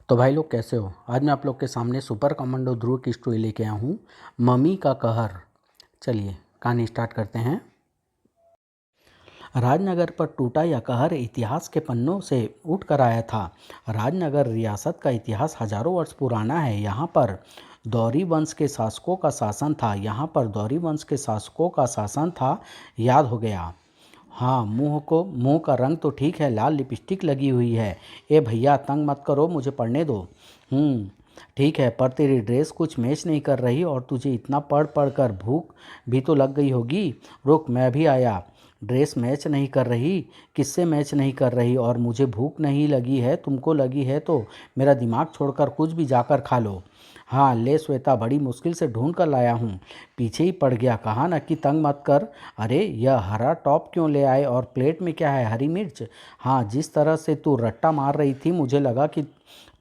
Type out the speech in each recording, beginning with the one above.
तो भाई लोग कैसे हो। आज मैं आप लोग के सामने सुपर कमांडो ध्रुव की स्टोरी लेके आया हूँ, मम्मी का कहर। चलिए कहानी स्टार्ट करते हैं। राजनगर पर टूटा यह कहर इतिहास के पन्नों से उठ कर आया था। राजनगर रियासत का इतिहास हजारों वर्ष पुराना है। यहाँ पर दौरी वंश के शासकों का शासन था। याद हो गया। हाँ, मुंह का रंग तो ठीक है, लाल लिपस्टिक लगी हुई है। ए भैया तंग मत करो, मुझे पढ़ने दो। ठीक है, पर तेरी ड्रेस कुछ मैच नहीं कर रही और तुझे इतना पढ़ पढ़ कर भूख भी तो लग गई होगी। रुक, मैं भी आया। ड्रेस मैच नहीं कर रही? किससे मैच नहीं कर रही? और मुझे भूख नहीं लगी है, तुमको लगी है तो मेरा दिमाग छोड़कर कुछ भी जाकर खा लो। हाँ ले श्वेता, बड़ी मुश्किल से ढूंढ कर लाया हूँ। पीछे ही पड़ गया, कहा ना कि तंग मत कर। अरे यह हरा टॉप क्यों ले आए और प्लेट में क्या है? हरी मिर्च। हाँ, जिस तरह से तू रट्टा मार रही थी मुझे लगा कि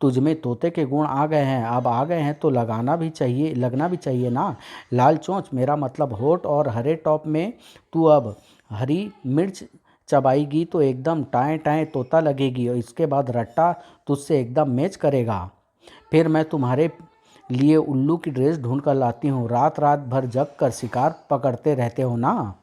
तुझ में तोते के गुण आ गए हैं। अब आ गए हैं तो लगना भी चाहिए ना। लाल चोंच, मेरा मतलब होठ, और हरे टॉप में तू अब हरी मिर्च चबाएगी तो एकदम टाएं टाएं तोता लगेगी और इसके बाद रट्टा तुझसे एकदम मैच करेगा। फिर मैं तुम्हारे लिए उल्लू की ड्रेस ढूंढ कर लाती हूँ। रात रात भर जग कर शिकार पकड़ते रहते हो ना।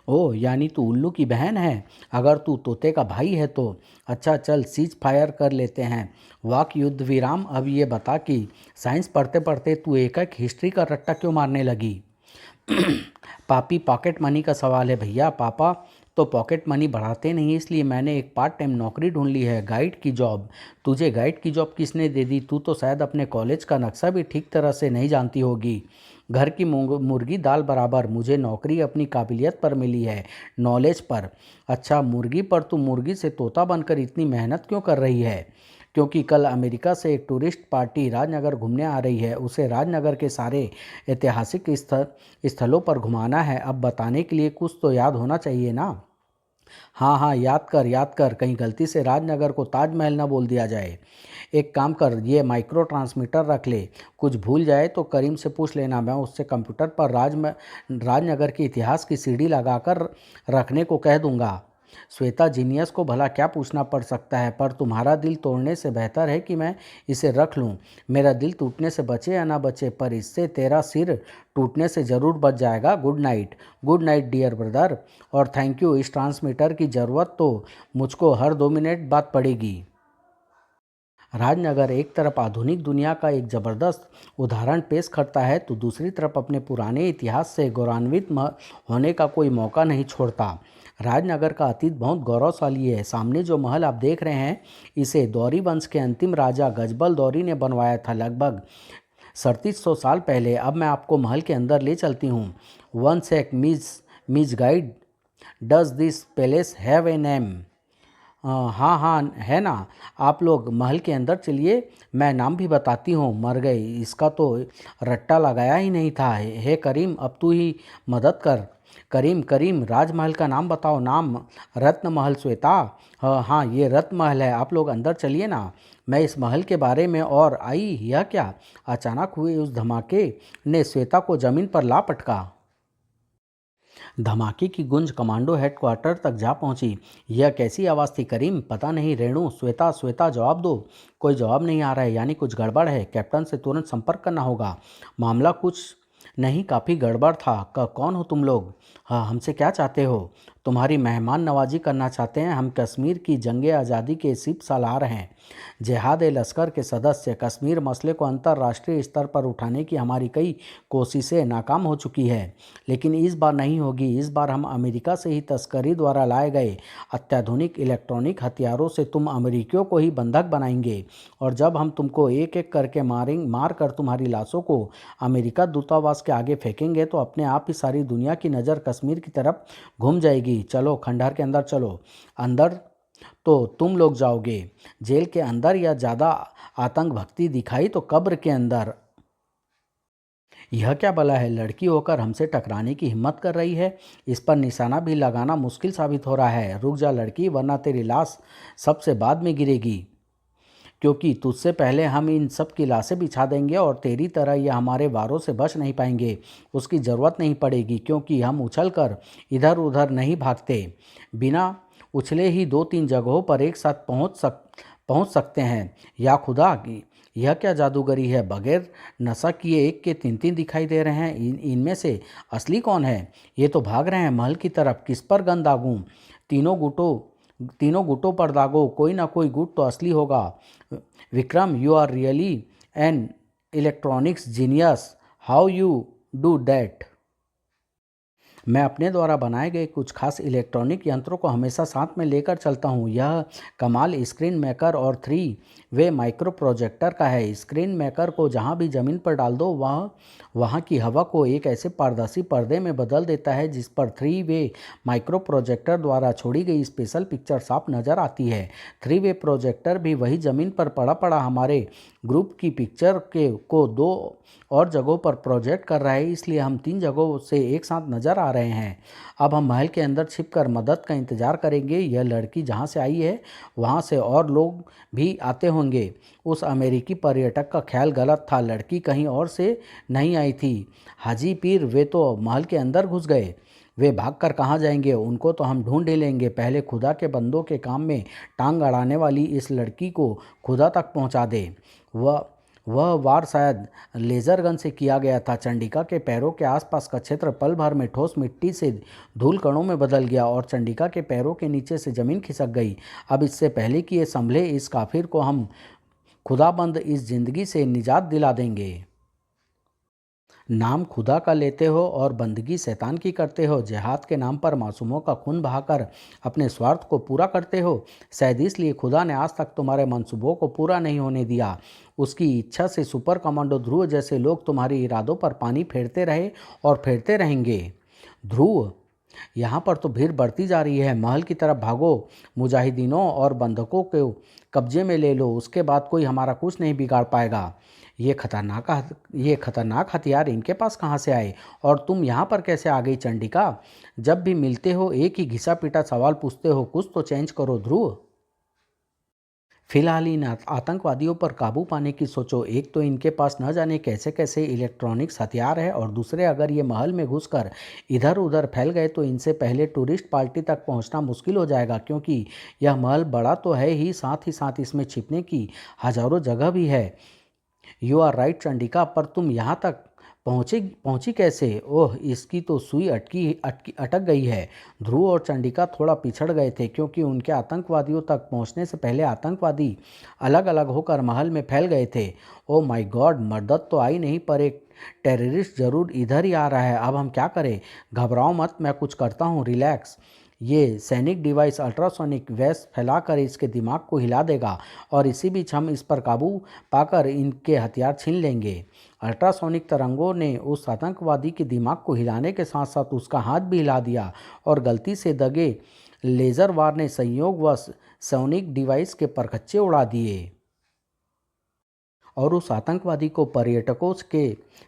ओह, यानी तू उल्लू की बहन है? अगर तू तोते का भाई है तो अच्छा, चल सीज फायर कर लेते हैं। वाक युद्ध विराम। अब ये बता कि साइंस पढ़ते पढ़ते तू एक एक हिस्ट्री का रट्टा क्यों मारने लगी? पापी, पॉकेट मनी का सवाल है भैया। पापा तो पॉकेट मनी बढ़ाते नहीं, इसलिए मैंने एक पार्ट टाइम नौकरी ढूंढ ली है, गाइड की जॉब। तुझे गाइड की जॉब किसने दे दी? तू तो शायद अपने कॉलेज का नक्शा भी ठीक तरह से नहीं जानती होगी। घर की मुर्गी दाल बराबर। मुझे नौकरी अपनी काबिलियत पर मिली है, नॉलेज पर। अच्छा, मुर्गी पर? तू मुर्गी से तोता बनकर इतनी मेहनत क्यों कर रही है? क्योंकि कल अमेरिका से एक टूरिस्ट पार्टी राजनगर घूमने आ रही है। उसे राजनगर के सारे ऐतिहासिक स्थलों पर घुमाना है। अब बताने के लिए कुछ तो याद होना चाहिए ना। हाँ हाँ, याद कर, कहीं गलती से राजनगर को ताजमहल ना बोल दिया जाए। एक काम कर, ये माइक्रो ट्रांसमीटर रख ले। कुछ भूल जाए तो करीम से पूछ लेना, मैं उससे कंप्यूटर पर राजनगर के इतिहास की सीडी लगाकर रखने को कह दूंगा। श्वेता, जीनियस को भला क्या पूछना पड़ सकता है, पर तुम्हारा दिल तोड़ने से बेहतर है कि मैं इसे रख लूं। मेरा दिल टूटने से बचे या ना बचे, पर इससे तेरा सिर टूटने से ज़रूर बच जाएगा। गुड नाइट डियर ब्रदर, और थैंक यू। इस ट्रांसमीटर की ज़रूरत तो मुझको हर 2 मिनट बाद पड़ेगी। राजनगर एक तरफ आधुनिक दुनिया का एक जबरदस्त उदाहरण पेश करता है तो दूसरी तरफ अपने पुराने इतिहास से गौरवान्वित होने का कोई मौका नहीं छोड़ता। राजनगर का अतीत बहुत गौरवशाली है। सामने जो महल आप देख रहे हैं, इसे दौरी वंश के अंतिम राजा गजबल दौरी ने बनवाया था, लगभग 3700 साल पहले। अब मैं आपको महल के अंदर ले चलती हूँ। One sec miss guide, does this palace have a name? हाँ हाँ, है ना। आप लोग महल के अंदर चलिए, मैं नाम भी बताती हूँ। मर गए, इसका तो रट्टा लगाया ही नहीं था। हे करीम, अब तू ही मदद कर। करीम, राजमहल का नाम बताओ। नाम रत्न महल श्वेता। हाँ हाँ, ये रत्न महल है। आप लोग अंदर चलिए ना, मैं इस महल के बारे में। और आई, यह क्या? अचानक हुए उस धमाके ने श्वेता को जमीन पर ला पटका। धमाके की गूंज कमांडो हेडक्वार्टर तक जा पहुंची। यह कैसी आवाज़ थी करीम? पता नहीं रेणु। श्वेता जवाब दो। कोई जवाब नहीं आ रहा है, यानी कुछ गड़बड़ है। कैप्टन से तुरंत संपर्क करना होगा। मामला कुछ नहीं, काफ़ी गड़बड़ था। कौन हो तुम लोग? हाँ, हमसे क्या चाहते हो? तुम्हारी मेहमान नवाजी करना चाहते हैं। हम कश्मीर की जंगे आज़ादी के सिप सालार हैं, जिहाद ए लश्कर के सदस्य। कश्मीर मसले को अंतर्राष्ट्रीय स्तर पर उठाने की हमारी कई कोशिशें नाकाम हो चुकी है, लेकिन इस बार नहीं होगी। इस बार हम अमेरिका से ही तस्करी द्वारा लाए गए अत्याधुनिक इलेक्ट्रॉनिक हथियारों से तुम अमेरिकियों को ही बंधक बनाएंगे, और जब हम तुमको एक एक करके मार कर तुम्हारी लाशों को अमेरिका दूतावास के आगे फेंकेंगे तो अपने आप ही सारी दुनिया की नज़र कश्मीर की तरफ घूम जाएगी। चलो खंडहर के अंदर चलो। अंदर तो तुम लोग जाओगे, जेल के अंदर, या ज़्यादा आतंक भक्ति दिखाई तो कब्र के अंदर। यह क्या भला है? लड़की होकर हमसे टकराने की हिम्मत कर रही है। इस पर निशाना भी लगाना मुश्किल साबित हो रहा है। रुक जा लड़की, वरना तेरी लाश सबसे बाद में गिरेगी, क्योंकि तुझसे पहले हम इन सब की लाशें बिछा देंगे और तेरी तरह यह हमारे वारों से बच नहीं पाएंगे। उसकी ज़रूरत नहीं पड़ेगी, क्योंकि हम उछल कर इधर उधर नहीं भागते। बिना उछले ही 2-3 जगहों पर एक साथ पहुंच सकते हैं। या खुदा की यह क्या जादूगरी है, बगैर नशा किए एक के तीन तीन दिखाई दे रहे हैं। इनमें से असली कौन है? ये तो भाग रहे हैं महल की तरफ। किस पर गन दागूं? तीनों गुटों पर दागो, कोई ना कोई गुट तो असली होगा। Vikram, you are really an electronics genius. How you do that? मैं अपने द्वारा बनाए गए कुछ खास इलेक्ट्रॉनिक यंत्रों को हमेशा साथ में लेकर चलता हूँ। यह कमाल स्क्रीन मेकर और 3 वे माइक्रो प्रोजेक्टर का है। स्क्रीन मेकर को जहाँ भी ज़मीन पर डाल दो वह वहाँ की हवा को एक ऐसे पारदर्शी पर्दे में बदल देता है जिस पर 3 वे माइक्रो प्रोजेक्टर द्वारा छोड़ी गई स्पेशल पिक्चर साफ नज़र आती है। 3 वे प्रोजेक्टर भी वही ज़मीन पर पड़ा पड़ा हमारे ग्रुप की पिक्चर के को 2 और जगहों पर प्रोजेक्ट कर रहा है, इसलिए हम 3 जगहों से एक साथ नजर आ रहे हैं। अब हम महल के अंदर छिपकर मदद का इंतजार करेंगे। यह लड़की जहाँ से आई है वहाँ से और लोग भी आते होंगे। उस अमेरिकी पर्यटक का ख्याल गलत था, लड़की कहीं और से नहीं आई थी। हाजी पीर, वे तो महल के अंदर घुस गए। वे भागकर कहाँ जाएंगे? उनको तो हम ढूंढ ही लेंगे। पहले खुदा के बंदों के काम में टांग अड़ाने वाली इस लड़की को खुदा तक पहुँचा दे। वह वह वार शायद लेज़र गन से किया गया था। चंडिका के पैरों के आसपास का क्षेत्र पल भर में ठोस मिट्टी से धूल कणों में बदल गया और चंडिका के पैरों के नीचे से ज़मीन खिसक गई। अब इससे पहले कि ये संभले, इस काफिर को हम खुदाबंद इस जिंदगी से निजात दिला देंगे। नाम खुदा का लेते हो और बंदगी शैतान की करते हो। जिहाद के नाम पर मासूमों का खून बहाकर अपने स्वार्थ को पूरा करते हो। शायद इसलिए खुदा ने आज तक तुम्हारे मंसूबों को पूरा नहीं होने दिया। उसकी इच्छा से सुपर कमांडो ध्रुव जैसे लोग तुम्हारी इरादों पर पानी फेरते रहे और फेरते रहेंगे। ध्रुव, यहाँ पर तो भीड़ बढ़ती जा रही है। महल की तरफ भागो, मुजाहिदीनों और बंधकों को कब्जे में ले लो, उसके बाद कोई हमारा कुछ नहीं बिगाड़ पाएगा। ये खतरनाक हथियार इनके पास कहाँ से आए और तुम यहाँ पर कैसे आ गई चंडिका? जब भी मिलते हो एक ही घिसा पिटा सवाल पूछते हो, कुछ तो चेंज करो ध्रुव। फिलहाल इन आतंकवादियों पर काबू पाने की सोचो। एक तो इनके पास न जाने कैसे कैसे इलेक्ट्रॉनिक्स हथियार है और दूसरे अगर ये महल में घुसकर इधर उधर फैल गए तो इनसे पहले टूरिस्ट पार्टी तक पहुंचना मुश्किल हो जाएगा, क्योंकि यह महल बड़ा तो है ही साथ इसमें छिपने की हजारों जगह भी है। यू आर राइट चंडिका, पर तुम यहाँ तक पहुँची कैसे? ओह, इसकी तो सुई अटक गई है। ध्रुव और चंडिका थोड़ा पिछड़ गए थे क्योंकि उनके आतंकवादियों तक पहुँचने से पहले आतंकवादी अलग अलग होकर महल में फैल गए थे। ओह माय गॉड, मदद तो आई नहीं, पर एक टेररिस्ट जरूर इधर ही आ रहा है। अब हम क्या करें? घबराओ मत, मैं कुछ करता हूँ, रिलैक्स। ये सैनिक डिवाइस अल्ट्रासोनिक वेव्स फैलाकर इसके दिमाग को हिला देगा और इसी बीच हम इस पर काबू पाकर इनके हथियार छीन लेंगे। अल्ट्रासोनिक तरंगों ने उस आतंकवादी के दिमाग को हिलाने के साथ साथ उसका हाथ भी हिला दिया और गलती से दगे लेज़र वार ने संयोगवश सोनिक डिवाइस के परखच्चे उड़ा दिए और उस आतंकवादी को पर्यटकों के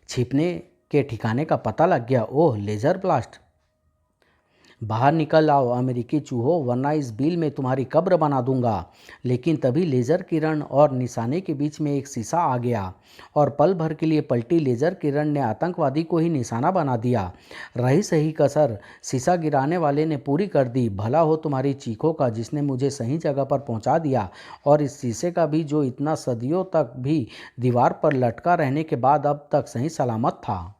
छिपने के ठिकाने का पता लग गया। ओह, लेज़र ब्लास्ट! बाहर निकल आओ अमेरिकी चूहों, वरना इस बिल में तुम्हारी कब्र बना दूंगा। लेकिन तभी लेज़र किरण और निशाने के बीच में एक शीशा आ गया और पल भर के लिए पलटी लेज़र किरण ने आतंकवादी को ही निशाना बना दिया। रही सही कसर शीशा गिराने वाले ने पूरी कर दी। भला हो तुम्हारी चीखों का, जिसने मुझे सही जगह पर पहुंचा दिया, और इस शीशे का भी, जो इतना सदियों तक भी दीवार पर लटका रहने के बाद अब तक सही सलामत था।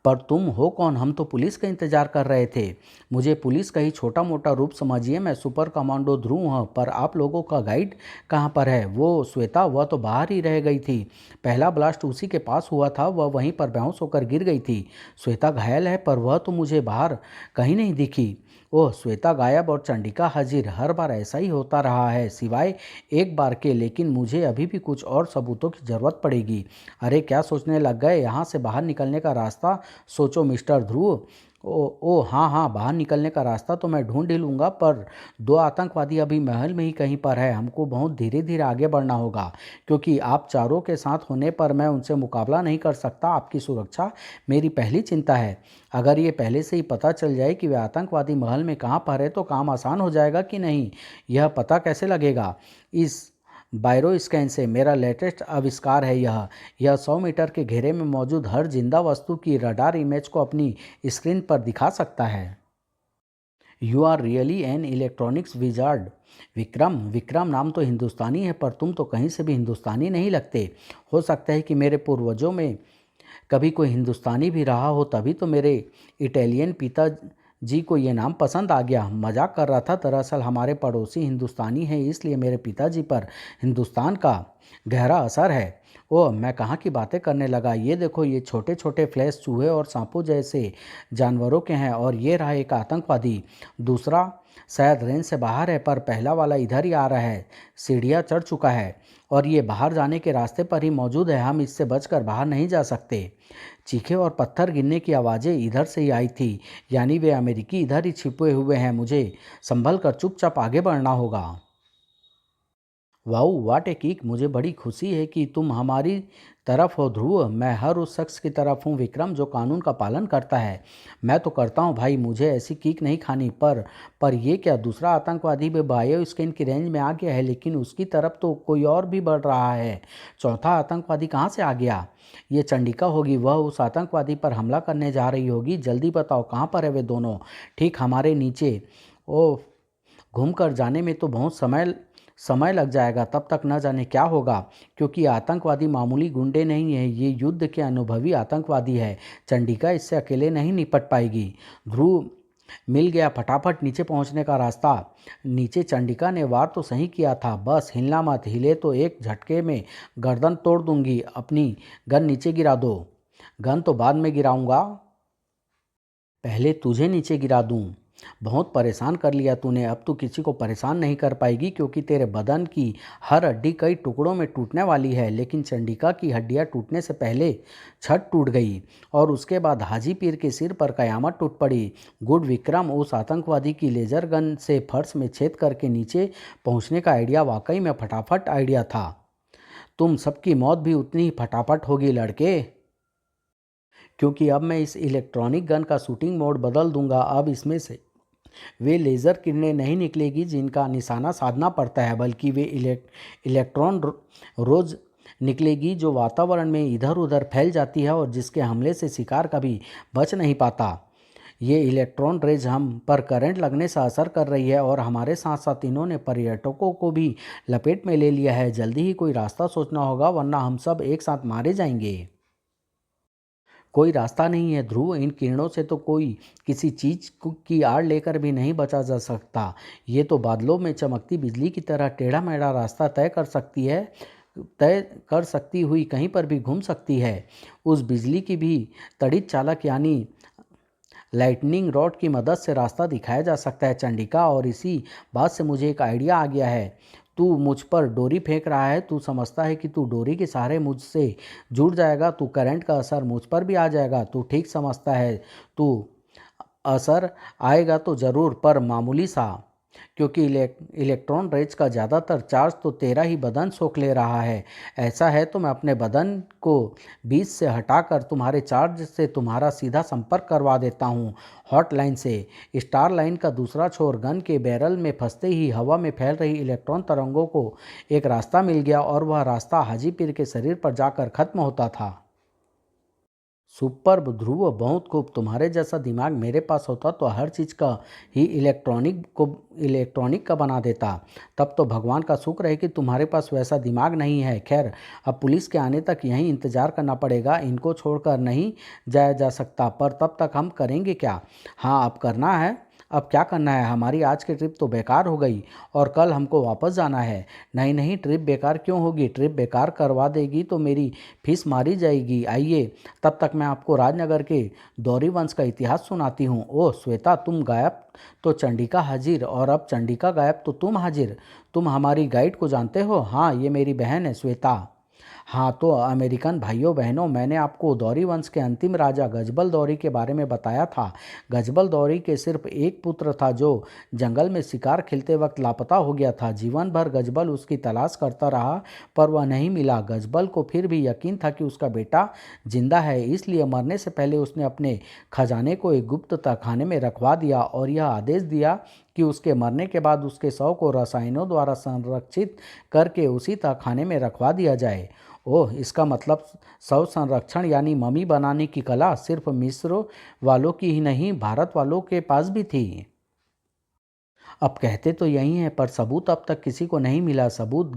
पर तुम हो कौन? हम तो पुलिस का इंतजार कर रहे थे। मुझे पुलिस का ही छोटा मोटा रूप समझिए, मैं सुपर कमांडो ध्रुव हूँ। पर आप लोगों का गाइड कहाँ पर है? वो श्वेता, वह तो बाहर ही रह गई थी। पहला ब्लास्ट उसी के पास हुआ था, वह वहीं पर बेहोश होकर गिर गई थी। श्वेता घायल है, पर वह तो मुझे बाहर कहीं नहीं दिखी। ओह, श्वेता गायब और चंडिका हाजिर। हर बार ऐसा ही होता रहा है, सिवाय एक बार के। लेकिन मुझे अभी भी कुछ और सबूतों की ज़रूरत पड़ेगी। अरे, क्या सोचने लग गए? यहाँ से बाहर निकलने का रास्ता सोचो मिस्टर ध्रुव। ओ हाँ हाँ, बाहर निकलने का रास्ता तो मैं ढूंढ ही लूँगा, पर 2 आतंकवादी अभी महल में ही कहीं पर है। हमको बहुत धीरे धीरे आगे बढ़ना होगा, क्योंकि आप चारों के साथ होने पर मैं उनसे मुकाबला नहीं कर सकता। आपकी सुरक्षा मेरी पहली चिंता है। अगर ये पहले से ही पता चल जाए कि वे आतंकवादी महल में कहाँ पर है तो काम आसान हो जाएगा कि नहीं, यह पता कैसे लगेगा? इस बायरो स्कैन से मेरा लेटेस्ट आविष्कार है। यह 100 मीटर के घेरे में मौजूद हर जिंदा वस्तु की रडार इमेज को अपनी स्क्रीन पर दिखा सकता है। You are really an electronics wizard. Vikram, Vikram नाम तो हिंदुस्तानी है, पर तुम तो कहीं से भी हिंदुस्तानी नहीं लगते। हो सकता है कि मेरे पूर्वजों में कभी कोई हिंदुस्तानी भी रहा हो, तभी तो मेरे इटालियन पिता जी को ये नाम पसंद आ गया। मजाक कर रहा था। दरअसल हमारे पड़ोसी हिंदुस्तानी हैं, इसलिए मेरे पिताजी पर हिंदुस्तान का गहरा असर है। ओह, मैं कहाँ की बातें करने लगा। ये देखो, ये छोटे छोटे फ्लैश चूहे और सांपों जैसे जानवरों के हैं, और ये रहा एक आतंकवादी। दूसरा शायद रेंज से बाहर है, पर पहला वाला इधर ही आ रहा है। सीढ़ियाँ चढ़ चुका है और ये बाहर जाने के रास्ते पर ही मौजूद है। हम इससे बचकर बाहर नहीं जा सकते। चीखे और पत्थर गिरने की आवाज़ें इधर से ही आई थी, यानी वे अमेरिकी इधर ही छिपे हुए हैं। मुझे संभल कर चुपचाप आगे बढ़ना होगा। Wow, watt a kick. मुझे बड़ी खुशी है कि तुम हमारी तरफ हो ध्रुव। मैं हर उस शख्स की तरफ हूँ विक्रम, जो कानून का पालन करता है। मैं तो करता हूँ भाई, मुझे ऐसी किक नहीं खानी। पर ये क्या, दूसरा आतंकवादी भी बायो स्कैन की रेंज में आ गया है, लेकिन उसकी तरफ तो कोई और भी बढ़ रहा है। चौथा आतंकवादी कहाँ से आ गया? ये चंडिका होगी, वह उस आतंकवादी पर हमला करने जा रही होगी। जल्दी बताओ, कहाँ पर है वे दोनों? ठीक हमारे नीचे। ओह, घूम कर जाने में तो बहुत समय समय लग जाएगा। तब तक न जाने क्या होगा, क्योंकि आतंकवादी मामूली गुंडे नहीं है, ये युद्ध के अनुभवी आतंकवादी है। चंडिका इससे अकेले नहीं निपट पाएगी। ध्रुव, मिल गया फटाफट नीचे पहुंचने का रास्ता। नीचे चंडिका ने वार तो सही किया था, बस हिलना मत। हिले तो एक झटके में गर्दन तोड़ दूंगी। अपनी गन नीचे गिरा दो। गन तो बाद में गिराऊंगा, पहले तुझे नीचे गिरा दूं। बहुत परेशान कर लिया तूने। अब तू किसी को परेशान नहीं कर पाएगी, क्योंकि तेरे बदन की हर हड्डी कई टुकड़ों में टूटने वाली है। लेकिन चंडिका की हड्डियां टूटने से पहले छत टूट गई, और उसके बाद हाजी पीर के सिर पर कयामत टूट पड़ी। गुड विक्रम, उस आतंकवादी की लेजर गन से फर्श में छेद करके नीचे पहुंचने का आइडिया वाकई में फटाफट आइडिया था। तुम सबकी मौत भी उतनी ही फटाफट होगी लड़के, क्योंकि अब मैं इस इलेक्ट्रॉनिक गन का शूटिंग मोड बदल दूंगा। अब इसमें से वे लेज़र किरणें नहीं निकलेगी जिनका निशाना साधना पड़ता है, बल्कि वे इलेक्ट्रॉन रोज निकलेगी, जो वातावरण में इधर उधर फैल जाती है और जिसके हमले से शिकार कभी बच नहीं पाता। ये इलेक्ट्रॉन रेज हम पर करंट लगने से असर कर रही है, और हमारे साथ साथ इन्होंने पर्यटकों को भी लपेट में ले लिया है। जल्दी ही कोई रास्ता सोचना होगा, वरना हम सब एक साथ मारे जाएंगे। कोई रास्ता नहीं है ध्रुव, इन किरणों से तो कोई किसी चीज की आड़ लेकर भी नहीं बचा जा सकता। ये तो बादलों में चमकती बिजली की तरह टेढ़ा मेढ़ा रास्ता तय कर सकती हुई कहीं पर भी घूम सकती है। उस बिजली की भी तड़ित चालक यानी लाइटनिंग रॉड की मदद से रास्ता दिखाया जा सकता है चंडिका। और इसी बात से मुझे एक आइडिया आ गया है। तू मुझ पर डोरी फेंक रहा है, तू समझता है कि तू डोरी के सहारे मुझसे जुड़ जाएगा, तू करंट का असर मुझ पर भी आ जाएगा। तू ठीक समझता है। तू असर आएगा तो ज़रूर, पर मामूली सा, क्योंकि इलेक्ट्रॉन रेज का ज़्यादातर चार्ज तो तेरा ही बदन सोख ले रहा है। ऐसा है तो मैं अपने बदन को बीच से हटाकर तुम्हारे चार्ज से तुम्हारा सीधा संपर्क करवा देता हूँ, हॉट लाइन से। स्टार लाइन का दूसरा छोर गन के बैरल में फंसते ही हवा में फैल रही इलेक्ट्रॉन तरंगों को एक रास्ता मिल गया, और वह रास्ता हाजी पीर के शरीर पर जाकर खत्म होता था। सुपर्ब ध्रुव, बहुत खूब। तुम्हारे जैसा दिमाग मेरे पास होता तो हर चीज़ का ही इलेक्ट्रॉनिक का बना देता। तब तो भगवान का शुक्र है कि तुम्हारे पास वैसा दिमाग नहीं है। खैर, अब पुलिस के आने तक यहीं इंतज़ार करना पड़ेगा, इनको छोड़कर नहीं जाया जा सकता। पर तब तक हम करेंगे क्या? हाँ, अब करना है। अब क्या करना है? हमारी आज की ट्रिप तो बेकार हो गई, और कल हमको वापस जाना है। नहीं नहीं, ट्रिप बेकार क्यों होगी? ट्रिप बेकार करवा देगी तो मेरी फीस मारी जाएगी। आइए, तब तक मैं आपको राजनगर के दौरी वंश का इतिहास सुनाती हूँ। ओह श्वेता, तुम गायब तो चंडिका हाजिर, और अब चंडिका गायब तो तुम हाजिर। तुम हमारी गाइड को जानते हो? हाँ, ये मेरी बहन है श्वेता। हाँ तो अमेरिकन भाइयों बहनों, मैंने आपको दौरी वंश के अंतिम राजा गजबल दौरी के बारे में बताया था। गजबल दौरी के सिर्फ एक पुत्र था, जो जंगल में शिकार खेलते वक्त लापता हो गया था। जीवन भर गजबल उसकी तलाश करता रहा, पर वह नहीं मिला। गजबल को फिर भी यकीन था कि उसका बेटा जिंदा है, इसलिए मरने से पहले उसने अपने खजाने को एक गुप्त तहखाने में रखवा दिया, और यह आदेश दिया कि उसके मरने के बाद उसके शव को रसायनों द्वारा संरक्षित करके उसी तहखाने में रखवा दिया जाए। ओह, इसका मतलब शव संरक्षण यानी मम्मी बनाने की कला सिर्फ मिस्र वालों की ही नहीं, भारत वालों के पास भी थी। अब कहते तो यही हैं, पर सबूत अब तक किसी को नहीं मिला। सबूत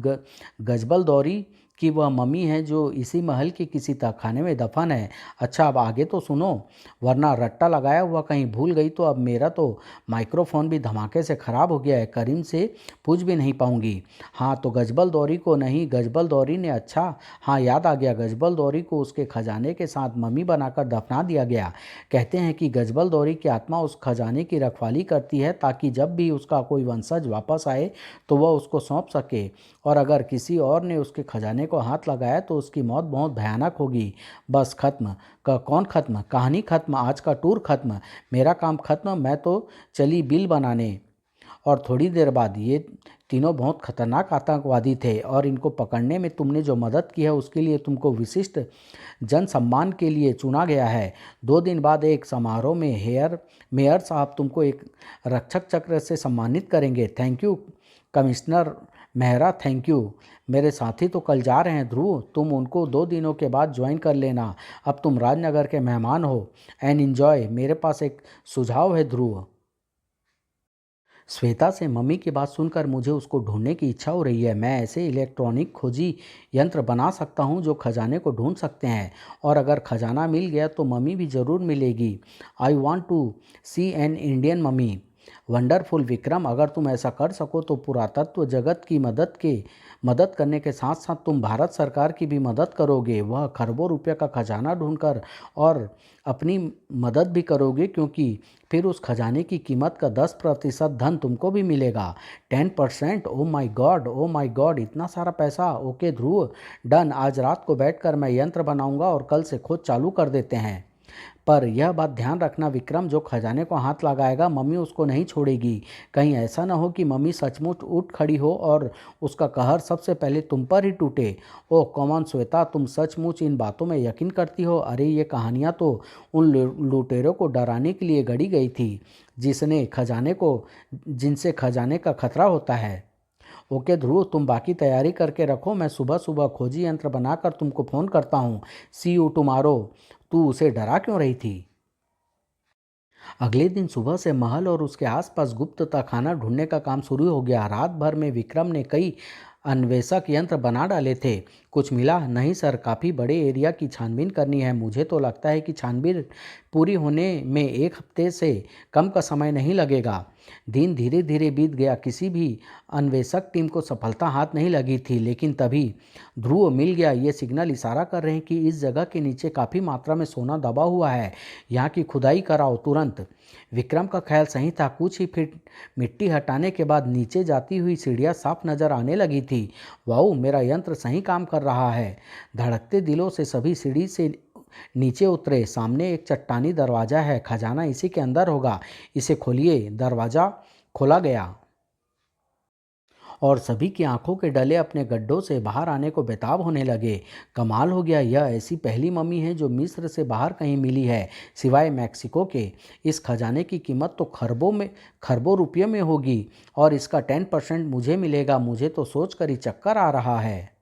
गजबल दौरी कि वह मम्मी है जो इसी महल के किसी तहखाने में दफन है। अच्छा, अब आगे तो सुनो, वरना रट्टा लगाया हुआ कहीं भूल गई तो अब मेरा तो माइक्रोफोन भी धमाके से ख़राब हो गया है, करीम से पूछ भी नहीं पाऊंगी। हाँ तो गजबल दौरी को नहीं, गजबल दौरी ने, अच्छा हाँ याद आ गया, गजबल दौरी को उसके खजाने के साथ मम्मी बनाकर दफना दिया गया। कहते हैं कि गजबल दौरी की आत्मा उस खजाने की रखवाली करती है ताकि जब भी उसका कोई वंशज वापस आए तो वह उसको सौंप सके, और अगर किसी और ने उसके खजाने को हाथ लगाया तो उसकी मौत बहुत भयानक होगी। बस खत्म। कौन खत्म? कहानी खत्म, आज का टूर खत्म, मेरा काम खत्म। मैं तो चली बिल बनाने। और थोड़ी देर बाद ये तीनों बहुत खतरनाक आतंकवादी थे और इनको पकड़ने में तुमने जो मदद की है उसके लिए तुमको विशिष्ट जन सम्मान के लिए चुना गया है। 2 दिन बाद एक समारोह में मेयर साहब तुमको एक रक्षक चक्र से सम्मानित करेंगे। Thank you commissioner Mehra, thank you. मेरे साथी तो कल जा रहे हैं ध्रुव, तुम उनको 2 दिनों के बाद ज्वाइन कर लेना। अब तुम राजनगर के मेहमान हो। And enjoy. मेरे पास एक सुझाव है ध्रुव। श्वेता से मम्मी की बात सुनकर मुझे उसको ढूंढने की इच्छा हो रही है। मैं ऐसे इलेक्ट्रॉनिक खोजी यंत्र बना सकता हूँ जो खजाने को ढूंढ सकते हैं, और अगर खजाना मिल गया तो मम्मी भी ज़रूर मिलेगी। I want to see an Indian mummy. Wonderful Vikram, अगर तुम ऐसा कर सको तो पुरातत्व जगत की मदद करने के साथ साथ तुम भारत सरकार की भी मदद करोगे। वह खरबों रुपये का खजाना ढूंढकर और अपनी मदद भी करोगे, क्योंकि फिर उस खजाने की कीमत का 10% धन तुमको भी मिलेगा। 10%? ओ माई गॉड, ओ माई गॉड, इतना सारा पैसा। ओके ध्रुव, डन। आज रात को बैठकर मैं यंत्र बनाऊंगा और कल से खोज चालू कर देते हैं। पर यह बात ध्यान रखना विक्रम, जो खजाने को हाथ लगाएगा मम्मी उसको नहीं छोड़ेगी। कहीं ऐसा ना हो कि मम्मी सचमुच उठ खड़ी हो और उसका कहर सबसे पहले तुम पर ही टूटे। ओह कॉमन श्वेता, तुम सचमुच इन बातों में यकीन करती हो? अरे ये कहानियाँ तो उन लुटेरों को डराने के लिए गढ़ी गई थी जिनसे खजाने का खतरा होता है। ओके ध्रुव, तुम बाकी तैयारी करके रखो, मैं सुबह सुबह खोजी यंत्र बनाकर तुमको फ़ोन करता हूँ। सी यू टुमारो। तू उसे डरा क्यों रही थी? अगले दिन सुबह से महल और उसके आसपास गुप्त तहखाना ढूंढने का काम शुरू हो गया। रात भर में विक्रम ने कई अन्वेषक यंत्र बना डाले थे। कुछ मिला नहीं सर, काफ़ी बड़े एरिया की छानबीन करनी है। मुझे तो लगता है कि छानबीन पूरी होने में 1 हफ्ते से कम का समय नहीं लगेगा। दिन धीरे धीरे बीत गया, किसी भी अन्वेषक टीम को सफलता हाथ नहीं लगी थी। लेकिन तभी ध्रुव मिल गया। ये सिग्नल इशारा कर रहे हैं कि इस जगह के नीचे काफ़ी मात्रा में सोना दबा हुआ है, यहाँ की खुदाई कराओ तुरंत। विक्रम का ख्याल सही था। कुछ ही फीट मिट्टी हटाने के बाद नीचे जाती हुई सीढ़ियाँ साफ नजर आने लगी थी। वाओ, मेरा यंत्र सही काम कर रहा है। धड़कते दिलों से सभी सीढ़ी से नीचे उतरे। सामने एक चट्टानी दरवाज़ा है, खजाना इसी के अंदर होगा। इसे खोलिए। दरवाज़ा खोला गया और सभी की आंखों के डले अपने गड्ढों से बाहर आने को बेताब होने लगे। कमाल हो गया, यह ऐसी पहली मम्मी है जो मिस्र से बाहर कहीं मिली है, सिवाय मैक्सिको के। इस खजाने की कीमत तो खरबों रुपये में होगी, और इसका 10% मुझे मिलेगा। मुझे तो सोचकर ही चक्कर आ रहा है।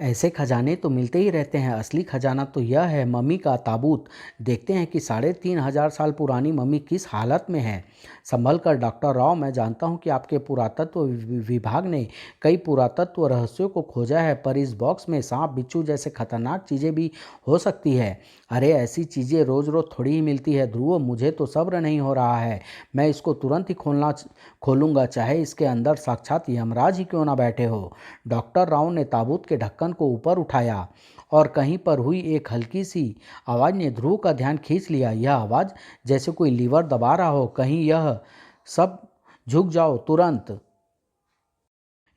ऐसे खजाने तो मिलते ही रहते हैं, असली खजाना तो यह है, मम्मी का ताबूत। देखते हैं कि 3500 साल पुरानी मम्मी किस हालत में है। संभल कर डॉक्टर राव, मैं जानता हूँ कि आपके पुरातत्व विभाग ने कई पुरातत्व रहस्यों को खोजा है, पर इस बॉक्स में सांप बिच्छू जैसे खतरनाक चीज़ें भी हो सकती है। अरे ऐसी चीज़ें रोज़ रोज़ थोड़ी ही मिलती है ध्रुव, मुझे तो सब्र नहीं हो रहा है। मैं इसको तुरंत ही खोलूँगा, चाहे इसके अंदर साक्षात यमराज ही क्यों ना बैठे हो। डॉक्टर राव ने ताबूत के ढक्कन को ऊपर उठाया और कहीं पर हुई एक हल्की सी आवाज़ ने ध्रुव का ध्यान खींच लिया। यह आवाज़ जैसे कोई लीवर दबा रहा हो। कहीं यह सब झुक जाओ तुरंत।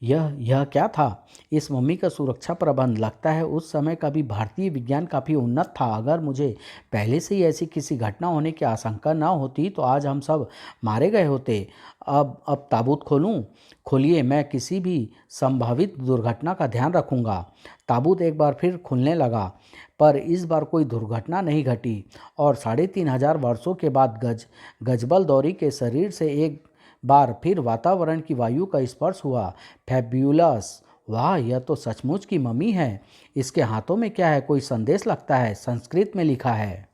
यह क्या था? इस मम्मी का सुरक्षा प्रबंध। लगता है उस समय का भी भारतीय विज्ञान काफ़ी उन्नत था। अगर मुझे पहले से ही ऐसी किसी घटना होने की आशंका न होती तो आज हम सब मारे गए होते। अब ताबूत खोलूं? खोलिए, मैं किसी भी संभावित दुर्घटना का ध्यान रखूंगा। ताबूत एक बार फिर खुलने लगा, पर इस बार कोई दुर्घटना नहीं घटी, और 3500 वर्षों के बाद गजबल दौरी के शरीर से एक बार फिर वातावरण की वायु का स्पर्श हुआ। फैब्यूलस! वाह, यह तो सचमुच की मम्मी है। इसके हाथों में क्या है? कोई संदेश लगता है, संस्कृत में लिखा है।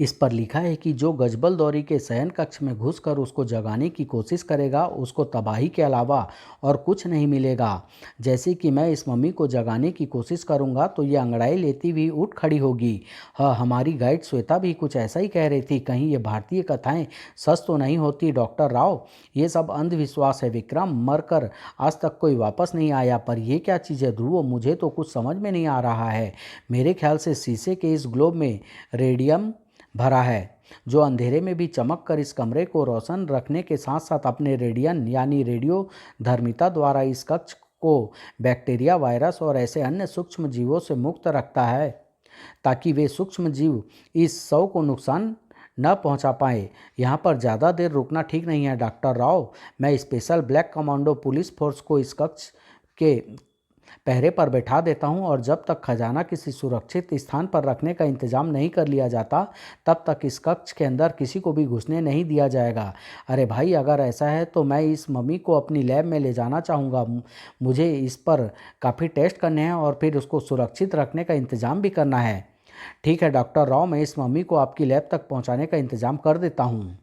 इस पर लिखा है कि जो गजबल दौरी के शयन कक्ष में घुसकर उसको जगाने की कोशिश करेगा उसको तबाही के अलावा और कुछ नहीं मिलेगा। जैसे कि मैं इस मम्मी को जगाने की कोशिश करूंगा तो ये अंगड़ाई लेती हुई उठ खड़ी होगी। हाँ, हमारी गाइड श्वेता भी कुछ ऐसा ही कह रही थी। कहीं ये भारतीय कथाएं सच तो नहीं होती डॉक्टर राव? ये सब अंधविश्वास है विक्रम। मरकर आज तक कोई वापस नहीं आया। पर ये क्या चीज़ है ध्रुव? मुझे तो कुछ समझ में नहीं आ रहा है। मेरे ख्याल से शीशे के इस ग्लोब में रेडियम भरा है जो अंधेरे में भी चमक कर इस कमरे को रोशन रखने के साथ साथ अपने रेडियन यानी रेडियो धर्मिता द्वारा इस कक्ष को बैक्टीरिया, वायरस और ऐसे अन्य सूक्ष्म जीवों से मुक्त रखता है ताकि वे सूक्ष्म जीव इस शव को नुकसान न पहुंचा पाए। यहाँ पर ज़्यादा देर रुकना ठीक नहीं है डॉक्टर राव। मैं special black commando police force को इस कक्ष के पहरे पर बैठा देता हूँ और जब तक खजाना किसी सुरक्षित स्थान पर रखने का इंतजाम नहीं कर लिया जाता तब तक इस कक्ष के अंदर किसी को भी घुसने नहीं दिया जाएगा। अरे भाई, अगर ऐसा है तो मैं इस मम्मी को अपनी लैब में ले जाना चाहूँगा। मुझे इस पर काफ़ी टेस्ट करने हैं और फिर उसको सुरक्षित रखने का इंतजाम भी करना है। ठीक है डॉक्टर राव, मैं इस मम्मी को आपकी लैब तक पहुँचाने का इंतजाम कर देता हूँ।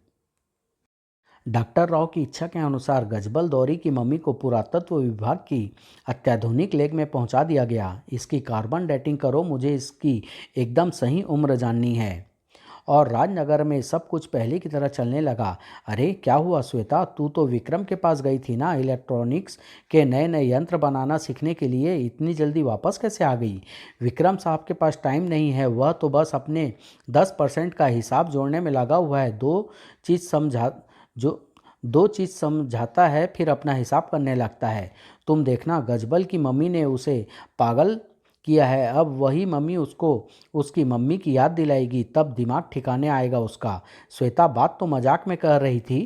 डॉक्टर राव की इच्छा के अनुसार गजबल दौरी की मम्मी को पुरातत्व विभाग की अत्याधुनिक लैब में पहुंचा दिया गया। इसकी कार्बन डेटिंग करो, मुझे इसकी एकदम सही उम्र जाननी है। और राजनगर में सब कुछ पहले की तरह चलने लगा। अरे क्या हुआ श्वेता, तू तो विक्रम के पास गई थी ना? इलेक्ट्रॉनिक्स के नए नए यंत्र बनाना सीखने के लिए इतनी जल्दी वापस कैसे आ गई? विक्रम साहब के पास टाइम नहीं है, वह तो बस अपने 10% का हिसाब जोड़ने में लगा हुआ है। जो दो चीज़ समझाता है फिर अपना हिसाब करने लगता है। तुम देखना, गजबल की मम्मी ने उसे पागल किया है। अब वही मम्मी उसको उसकी मम्मी की याद दिलाएगी, तब दिमाग ठिकाने आएगा उसका। श्वेता बात तो मजाक में कह रही थी,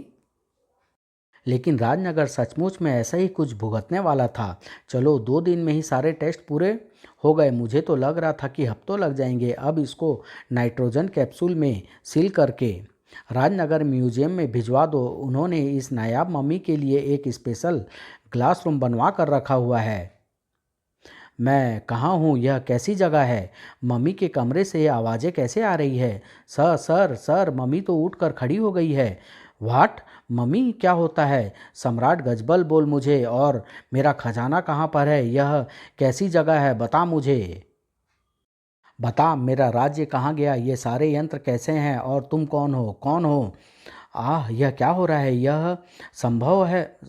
लेकिन राजनगर सचमुच में ऐसा ही कुछ भुगतने वाला था। चलो, 2 दिन में ही सारे टेस्ट पूरे हो गए। मुझे तो लग रहा था कि हफ्तों लग जाएंगे। अब इसको नाइट्रोजन कैप्सूल में सील करके राजनगर म्यूजियम में भिजवा दो। उन्होंने इस नायाब मम्मी के लिए एक स्पेशल क्लास रूम बनवा कर रखा हुआ है। मैं कहाँ हूँ? यह कैसी जगह है? मम्मी के कमरे से ये आवाज़ें कैसे आ रही है? सर सर सर, मम्मी तो उठ कर खड़ी हो गई है। व्हाट? मम्मी, क्या होता है? सम्राट गजबल बोल मुझे, और मेरा खजाना कहाँ पर है? यह कैसी जगह है? बता मुझे। बता, मेरा राज्य कहाँ गया? ये सारे यंत्र कैसे हैं? और तुम कौन हो? कौन हो? यह क्या हो रहा है? संभव है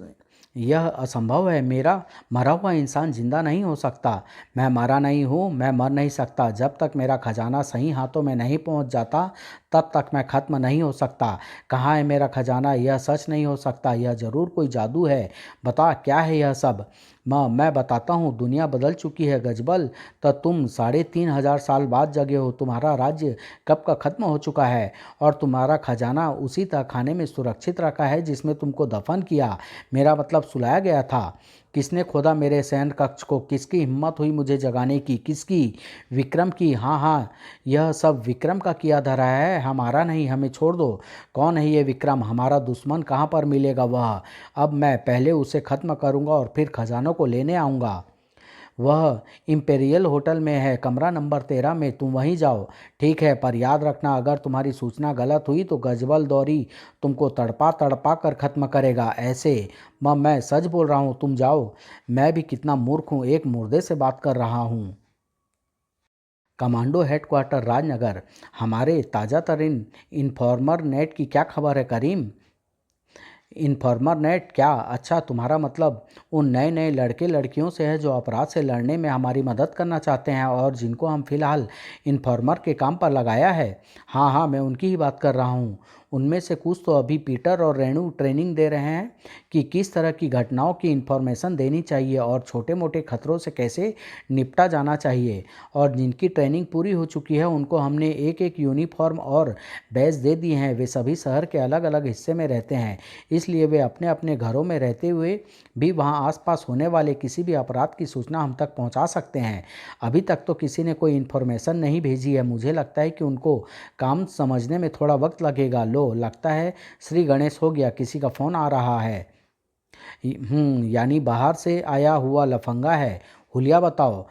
यह असंभव है। मेरा मरा हुआ इंसान जिंदा नहीं हो सकता। मैं मरा नहीं हूँ, मैं मर नहीं सकता। जब तक मेरा खजाना सही हाथों में नहीं पहुँच जाता तब तक मैं ख़त्म नहीं हो सकता। कहाँ है मेरा खजाना? यह सच नहीं हो सकता। यह ज़रूर कोई जादू है। बता, क्या है यह सब? मैं बताता हूँ। दुनिया बदल चुकी है गजबल। तो तुम 3500 साल बाद जगे हो। तुम्हारा राज्य कब का ख़त्म हो चुका है और तुम्हारा खजाना उसी तहखाने में सुरक्षित रखा है जिसमें तुमको दफन किया, मेरा मतलब सुलाया गया था। किसने खोदा मेरे शयन कक्ष को? किसकी हिम्मत हुई मुझे जगाने की? किसकी? विक्रम की। हाँ हाँ, यह सब विक्रम का किया धरा है, हमारा नहीं। हमें छोड़ दो। कौन है ये विक्रम? हमारा दुश्मन। कहाँ पर मिलेगा वह? अब मैं पहले उसे ख़त्म करूँगा और फिर खजानों को लेने आऊँगा। वह इम्पेरियल होटल में है, कमरा नंबर 13 में। तुम वहीं जाओ। ठीक है, पर याद रखना, अगर तुम्हारी सूचना गलत हुई तो गजबल दौरी तुमको तड़पा तड़पा कर ख़त्म करेगा। ऐसे मैं सच बोल रहा हूँ, तुम जाओ। मैं भी कितना मूर्ख हूँ, एक मुर्दे से बात कर रहा हूँ। Commando headquarter Rajnagar. हमारे ताज़ा तरीन इन्फॉर्मर नेट की क्या खबर है करीम? इन्फॉर्मर नेट क्या? अच्छा, तुम्हारा मतलब उन नए नए लड़के लड़कियों से है जो अपराध से लड़ने में हमारी मदद करना चाहते हैं और जिनको हम फिलहाल इन्फॉर्मर के काम पर लगाया है। हाँ हाँ, मैं उनकी ही बात कर रहा हूँ। उनमें से कुछ तो अभी पीटर और रेणु ट्रेनिंग दे रहे हैं कि किस तरह की घटनाओं की इन्फॉर्मेशन देनी चाहिए और छोटे मोटे खतरों से कैसे निपटा जाना चाहिए। और जिनकी ट्रेनिंग पूरी हो चुकी है उनको हमने एक एक यूनिफॉर्म और बैज दे दिए हैं। वे सभी शहर के अलग अलग हिस्से में रहते हैं, इसलिए वे अपने अपने घरों में रहते हुए भी वहां आसपास होने वाले किसी भी अपराध की सूचना हम तक पहुंचा सकते हैं। अभी तक तो किसी ने कोई इन्फॉर्मेशन नहीं भेजी है। मुझे लगता है कि उनको काम समझने में थोड़ा वक्त लगेगा। लो, लगता है श्री गणेश हो गया, किसी का फ़ोन आ रहा है। यानी बाहर से आया हुआ लफंगा है। हुलिया बताओ,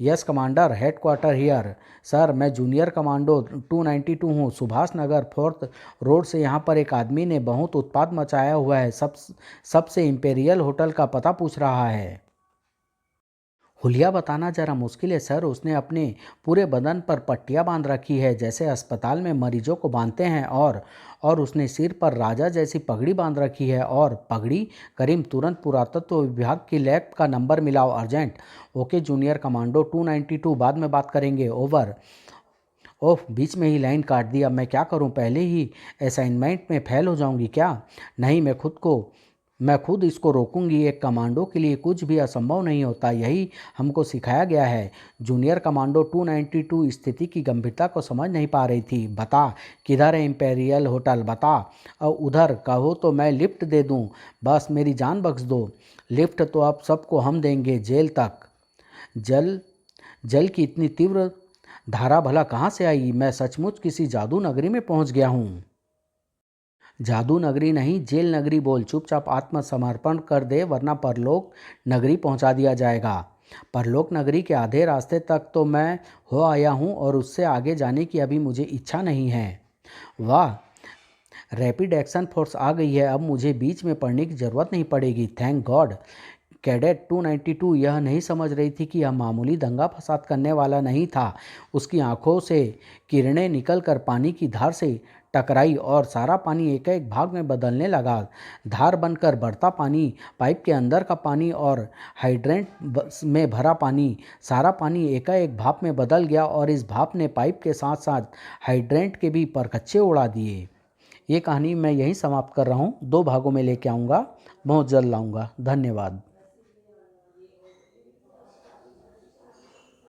yes commander, head quarter here. Sir, मैं जूनियर कमांडो 292 हूँ। सुभाष नगर 4th रोड से यहाँ पर एक आदमी ने बहुत उत्पात मचाया हुआ है। सबसे इम्पेरियल होटल का पता पूछ रहा है। हुलिया बताना जरा मुश्किल है सर। उसने अपने पूरे बदन पर पट्टियाँ बांध रखी है, जैसे अस्पताल में मरीजों को बांधते हैं, और उसने सिर पर राजा जैसी पगड़ी बांध रखी है। और पगड़ी? करीम, तुरंत पुरातत्व विभाग की लैब का नंबर मिलाओ, अर्जेंट। ओके जूनियर कमांडो 292, बाद में बात करेंगे, ओवर। ओह, बीच में ही लाइन काट दी। अब मैं क्या करूं? पहले ही असाइनमेंट में फेल हो जाऊंगी क्या? नहीं, मैं खुद इसको रोकूंगी। एक कमांडो के लिए कुछ भी असंभव नहीं होता, यही हमको सिखाया गया है। जूनियर कमांडो 292 स्थिति की गंभीरता को समझ नहीं पा रही थी। बता, किधर है इम्पेरियल होटल? बता। और उधर कहो तो मैं लिफ्ट दे दूं। बस मेरी जान बख्श दो। लिफ्ट तो अब सबको हम देंगे, जेल तक। जल जल की इतनी तीव्र धारा भला कहाँ से आई? मैं सचमुच किसी जादू नगरी में पहुंच गया हूँ। जादू नगरी नहीं, जेल नगरी बोल। चुपचाप आत्मसमर्पण कर दे, वरना परलोक नगरी पहुंचा दिया जाएगा। परलोक नगरी के आधे रास्ते तक तो मैं हो आया हूँ, और उससे आगे जाने की अभी मुझे इच्छा नहीं है। वाह, रैपिड एक्शन फोर्स आ गई है। अब मुझे बीच में पढ़ने की ज़रूरत नहीं पड़ेगी, थैंक गॉड। कैडेट 292 यह नहीं समझ रही थी कि यह मामूली दंगा फसाद करने वाला नहीं था। उसकी आंखों से किरणें निकलकर पानी की धार से टकराई, और सारा पानी एक एक भाग में बदलने लगा। धार बनकर बढ़ता पानी, पाइप के अंदर का पानी और हाइड्रेंट में भरा पानी, सारा पानी एकाएक भाप में बदल गया, और इस भाप ने पाइप के साथ साथ हाइड्रेंट के भी परखच्चे उड़ा दिए। ये कहानी मैं यहीं समाप्त कर रहा हूँ। 2 भागों में लेके आऊँगा, बहुत जल्द लाऊँगा। धन्यवाद।